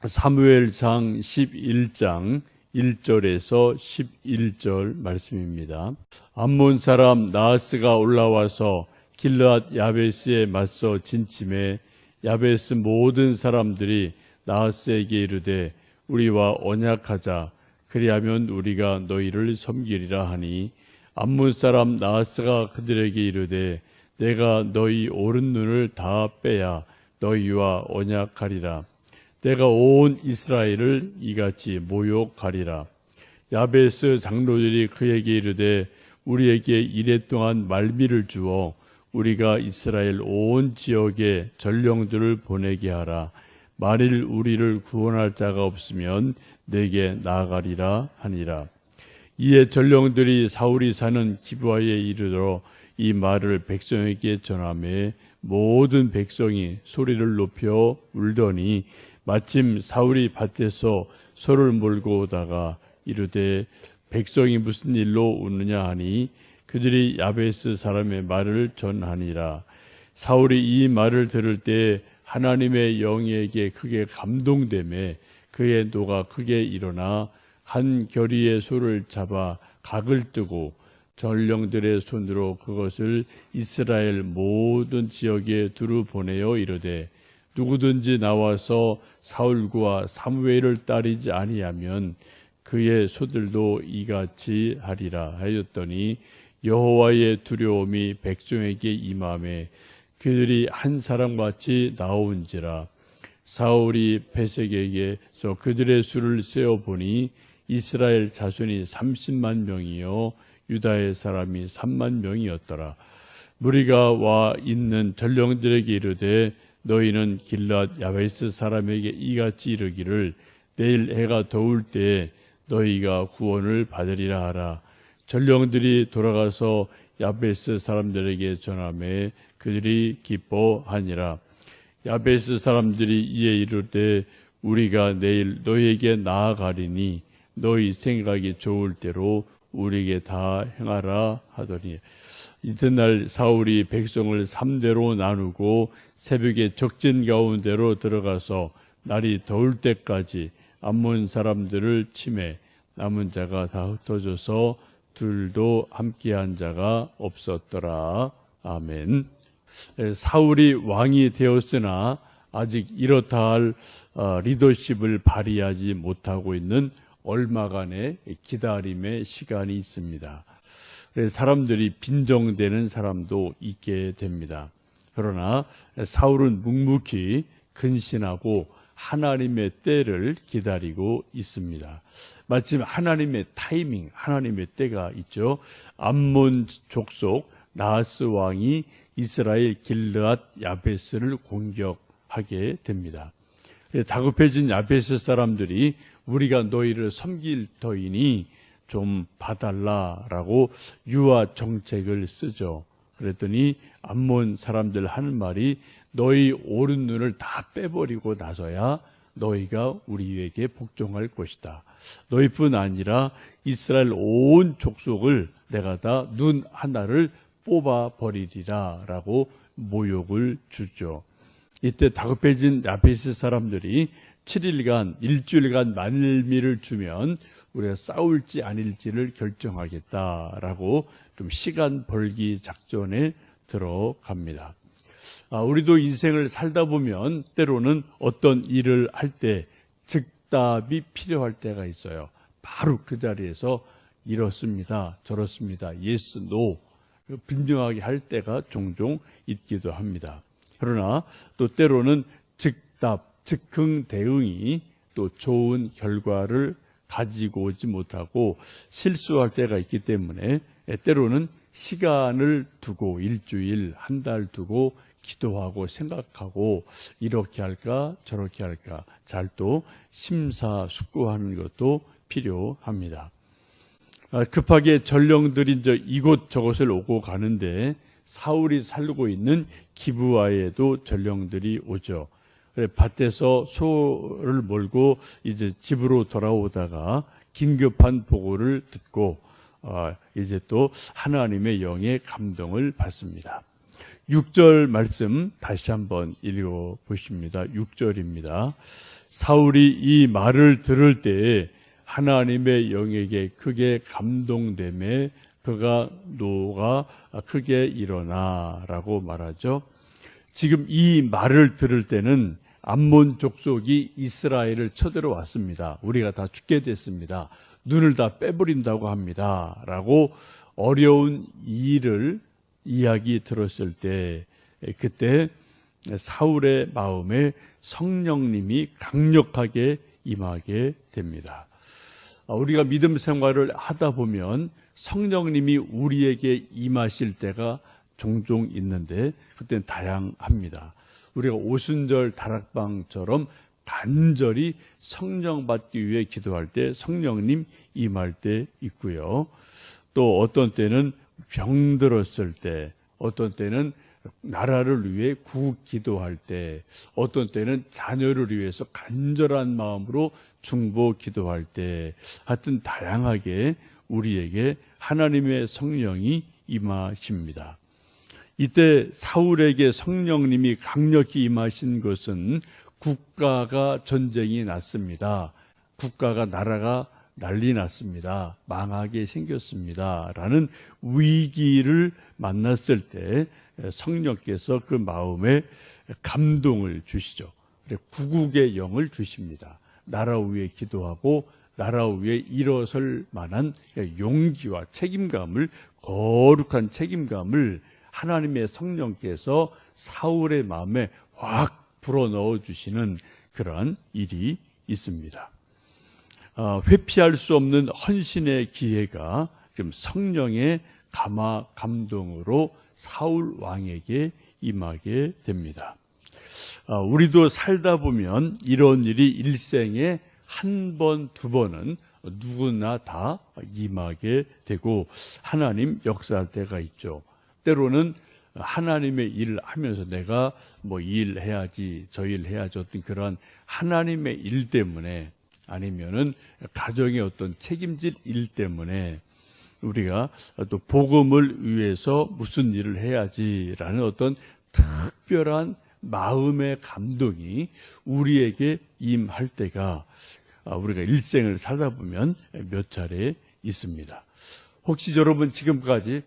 사무엘상 11장 1절에서 11절 말씀입니다. 암몬 사람 나하스가 올라와서 길르앗 야베스에 맞서 진침해 야베스 모든 사람들이 나하스에게 이르되 우리와 언약하자. 그리하면 우리가 너희를 섬기리라 하니 암몬 사람 나하스가 그들에게 이르되 내가 너희 오른 눈을 다 빼야 너희와 언약하리라. 내가 온 이스라엘을 이같이 모욕하리라. 야베스 장로들이 그에게 이르되 우리에게 이랫동안 말미를 주어 우리가 이스라엘 온 지역에 전령들을 보내게 하라. 만일 우리를 구원할 자가 없으면 내게 나아가리라 하니라. 이에 전령들이 사울이 사는 기브아에 이르러 이 말을 백성에게 전하매 모든 백성이 소리를 높여 울더니 마침 사울이 밭에서 소를 몰고 오다가 이르되 백성이 무슨 일로 우느냐 하니 그들이 야베스 사람의 말을 전하니라. 사울이 이 말을 들을 때 하나님의 영에게 크게 감동되매 그의 노가 크게 일어나 한 겨리의 소를 잡아 각을 뜨고 전령들의 손으로 그것을 이스라엘 모든 지역에 두루 보내어 이르되 누구든지 나와서 사울과 사무엘을 따르지 아니하면 그의 소들도 이같이 하리라 하였더니 여호와의 두려움이 백성에게 임하매 그들이 한 사람같이 나온지라. 사울이 베색에게서 그들의 수를 세어보니 이스라엘 자손이 30만 명이요 유다의 사람이 3만 명이었더라. 무리가 와 있는 전령들에게 이르되 너희는 길르앗 야베스 사람에게 이같이 이르기를 내일 해가 더울 때에 너희가 구원을 받으리라 하라. 전령들이 돌아가서 야베스 사람들에게 전하매 그들이 기뻐하니라. 야베스 사람들이 이에 이르되 우리가 내일 너희에게 나아가리니 너희 생각이 좋을 대로 우리에게 다 행하라 하더니 이튿날 사울이 백성을 3대로 나누고 새벽에 적진 가운데로 들어가서 날이 더울 때까지 암몬 사람들을 치매 남은 자가 다 흩어져서 둘도 함께한 자가 없었더라. 아멘. 사울이 왕이 되었으나 아직 이렇다 할 리더십을 발휘하지 못하고 있는 얼마간의 기다림의 시간이 있습니다. 사람들이 빈정되는 사람도 있게 됩니다. 그러나 사울은 묵묵히 근신하고 하나님의 때를 기다리고 있습니다. 마침 하나님의 타이밍, 하나님의 때가 있죠. 암몬 족속 나하스 왕이 이스라엘 길르앗 야베스를 공격하게 됩니다. 다급해진 야베스 사람들이 우리가 너희를 섬길 터이니 좀 봐달라라고 유화 정책을 쓰죠. 그랬더니 암몬 사람들 하는 말이 너희 오른 눈을 다 빼버리고 나서야 너희가 우리에게 복종할 것이다. 너희뿐 아니라 이스라엘 온 족속을 내가 다 눈 하나를 뽑아버리리라 라고 모욕을 주죠. 이때 다급해진 야베스 사람들이 7일간 일주일간 말미를 주면 우리가 싸울지 아닐지를 결정하겠다라고 좀 시간 벌기 작전에 들어갑니다. 우리도 인생을 살다 보면 때로는 어떤 일을 할 때 즉답이 필요할 때가 있어요. 바로 그 자리에서 이렇습니다, 저렇습니다, yes, no 분명하게 할 때가 종종 있기도 합니다. 그러나 또 때로는 즉답, 즉흥 대응이 또 좋은 결과를 가지고 오지 못하고 실수할 때가 있기 때문에 때로는 시간을 두고 일주일, 한 달 두고 기도하고 생각하고 이렇게 할까 저렇게 할까 잘 또 심사숙고하는 것도 필요합니다. 급하게 전령들이 이제 이곳 저곳을 오고 가는데 사울이 살고 있는 기브아에도 전령들이 오죠. 밭에서 소를 몰고 이제 집으로 돌아오다가 긴급한 보고를 듣고 이제 또 하나님의 영의 감동을 받습니다. 6절 말씀 다시 한번 읽어 보십니다. 6절입니다. 사울이 이 말을 들을 때에 하나님의 영에게 크게 감동되매 그가 노가 크게 일어나라고 말하죠. 지금 이 말을 들을 때는 암몬 족속이 이스라엘을 쳐들어왔습니다. 우리가 다 죽게 됐습니다. 눈을 다 빼버린다고 합니다. 라고 어려운 일을 이야기 들었을 때 그때 사울의 마음에 성령님이 강력하게 임하게 됩니다. 우리가 믿음 생활을 하다 보면 성령님이 우리에게 임하실 때가 종종 있는데 그때는 다양합니다. 우리가 오순절 다락방처럼 간절히 성령 받기 위해 기도할 때 성령님 임할 때 있고요. 또 어떤 때는 병들었을 때, 어떤 때는 나라를 위해 구국 기도할 때, 어떤 때는 자녀를 위해서 간절한 마음으로 중보 기도할 때, 하여튼 다양하게 우리에게 하나님의 성령이 임하십니다. 이때 사울에게 성령님이 강력히 임하신 것은 국가가 전쟁이 났습니다. 국가가 나라가 난리 났습니다. 망하게 생겼습니다. 라는 위기를 만났을 때 성령께서 그 마음에 감동을 주시죠. 구국의 영을 주십니다. 나라 위에 기도하고 나라 위에 일어설 만한 용기와 책임감을, 거룩한 책임감을 하나님의 성령께서 사울의 마음에 확 불어넣어 주시는 그러한 일이 있습니다. 회피할 수 없는 헌신의 기회가 지금 성령의 감동으로 사울 왕에게 임하게 됩니다. 우리도 살다 보면 이런 일이 일생에 한 번, 두 번은 누구나 다 임하게 되고 하나님 역사할 때가 있죠. 때로는 하나님의 일을 하면서 내가 뭐 일 해야지, 저 일 해야지 어떤 그런 하나님의 일 때문에 아니면은 가정의 어떤 책임질 일 때문에 우리가 또 복음을 위해서 무슨 일을 해야지라는 어떤 특별한 마음의 감동이 우리에게 임할 때가 우리가 일생을 살다 보면 몇 차례 있습니다. 혹시 여러분 지금까지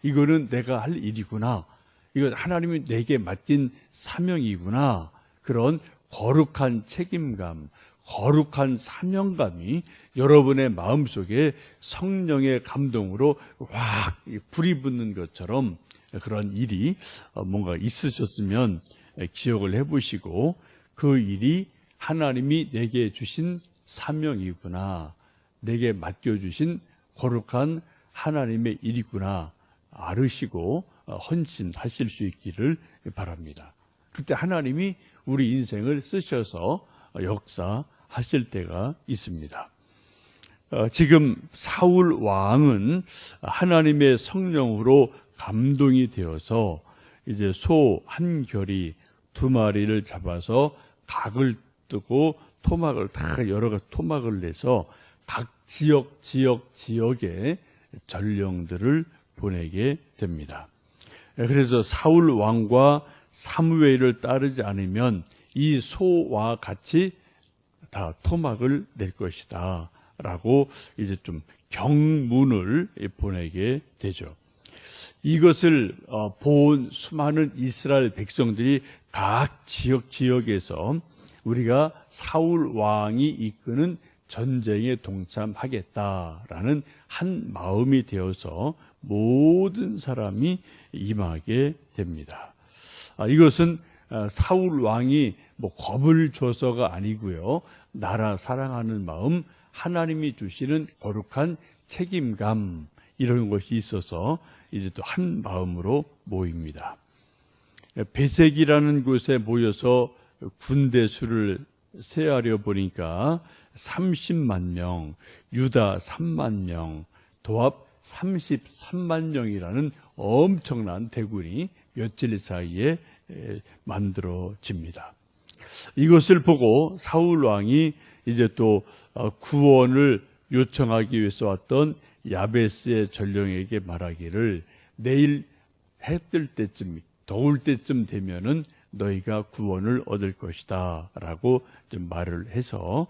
이거는 내가 할 일이구나, 이건 하나님이 내게 맡긴 사명이구나, 그런 거룩한 책임감, 거룩한 사명감이 여러분의 마음속에 성령의 감동으로 확 불이 붙는 것처럼 그런 일이 뭔가 있으셨으면 기억을 해보시고 그 일이 하나님이 내게 주신 사명이구나, 내게 맡겨주신 거룩한 하나님의 일이구나 알으시고 헌신하실 수 있기를 바랍니다. 그때 하나님이 우리 인생을 쓰셔서 역사하실 때가 있습니다. 지금 사울 왕은 하나님의 성령으로 감동이 되어서 이제 소 한 결이 2마리를 잡아서 각을 뜨고 토막을 다 여러 가지 토막을 내서 각 지역에 전령들을 보내게 됩니다. 그래서 사울 왕과 사무엘을 따르지 않으면 이 소와 같이 다 토막을 낼 것이다 라고 이제 좀 경문을 보내게 되죠. 이것을 본 수많은 이스라엘 백성들이 각 지역에서 우리가 사울 왕이 이끄는 전쟁에 동참하겠다라는 한 마음이 되어서 모든 사람이 임하게 됩니다. 이것은 사울 왕이 겁을 줘서가 아니고요, 나라 사랑하는 마음, 하나님이 주시는 거룩한 책임감, 이런 것이 있어서 이제 또 한 마음으로 모입니다. 베색이라는 곳에 모여서 군대 수를 세하려 보니까 30만 명, 유다 3만 명, 도합 33만 명이라는 엄청난 대군이 며칠 사이에 만들어집니다. 이것을 보고 사울 왕이 이제 또 구원을 요청하기 위해서 왔던 야베스의 전령에게 말하기를 내일 해 뜰 때쯤 더울 때쯤 되면은 너희가 구원을 얻을 것이다 라고 좀 말을 해서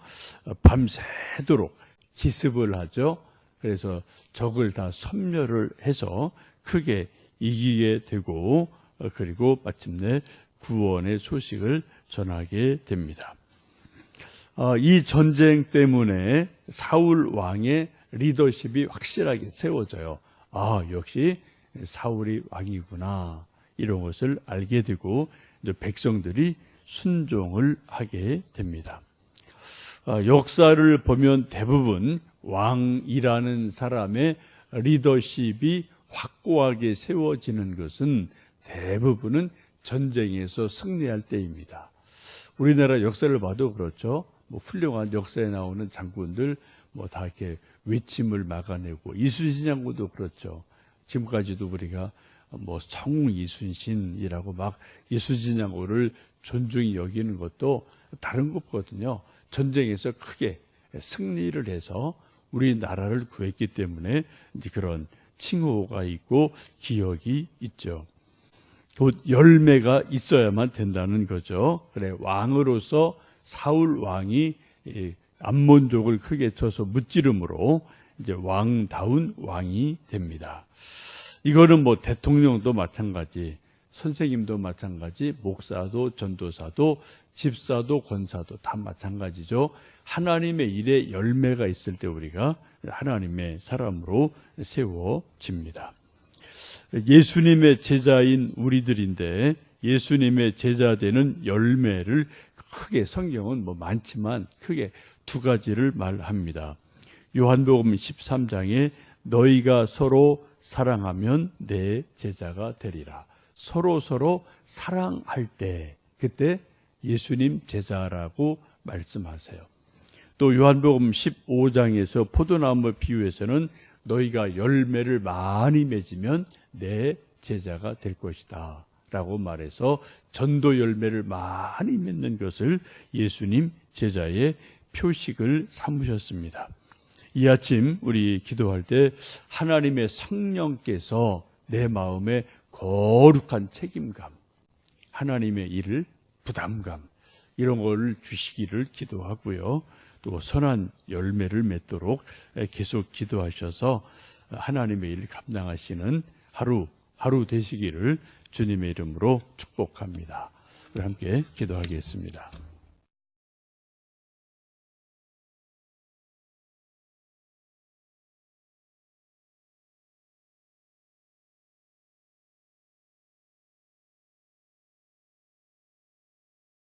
밤새도록 기습을 하죠. 그래서 적을 다 섬멸을 해서 크게 이기게 되고 그리고 마침내 구원의 소식을 전하게 됩니다. 이 전쟁 때문에 사울 왕의 리더십이 확실하게 세워져요. 역시 사울이 왕이구나 이런 것을 알게 되고 이제 백성들이 순종을 하게 됩니다. 역사를 보면 대부분 왕이라는 사람의 리더십이 확고하게 세워지는 것은 대부분은 전쟁에서 승리할 때입니다. 우리나라 역사를 봐도 그렇죠. 훌륭한 역사에 나오는 장군들 다 이렇게 외침을 막아내고 이순신 장군도 그렇죠. 지금까지도 우리가 성웅 이순신이라고 막 이순신 장군을 존중히 여기는 것도 다른 것거든요. 전쟁에서 크게 승리를 해서 우리나라를 구했기 때문에 이제 그런 칭호가 있고 기억이 있죠. 곧 열매가 있어야만 된다는 거죠. 그래 왕으로서 사울 왕이 암몬족을 크게 쳐서 무찌름으로 이제 왕다운 왕이 됩니다. 이거는 대통령도 마찬가지, 선생님도 마찬가지, 목사도 전도사도 집사도 권사도 다 마찬가지죠. 하나님의 일에 열매가 있을 때 우리가 하나님의 사람으로 세워집니다. 예수님의 제자인 우리들인데 예수님의 제자 되는 열매를 크게 성경은 많지만 크게 두 가지를 말합니다. 요한복음 13장에 너희가 서로 사랑하면 내 제자가 되리라. 서로 사랑할 때 그때 예수님 제자라고 말씀하세요. 또 요한복음 15장에서 포도나무 비유에서는 너희가 열매를 많이 맺으면 내 제자가 될 것이다 라고 말해서 전도 열매를 많이 맺는 것을 예수님 제자의 표식을 삼으셨습니다. 이 아침 우리 기도할 때 하나님의 성령께서 내 마음에 거룩한 책임감, 하나님의 일을 부담감 이런 걸 주시기를 기도하고요. 또 선한 열매를 맺도록 계속 기도하셔서 하나님의 일을 감당하시는 하루 되시기를 주님의 이름으로 축복합니다. 우리 함께 기도하겠습니다.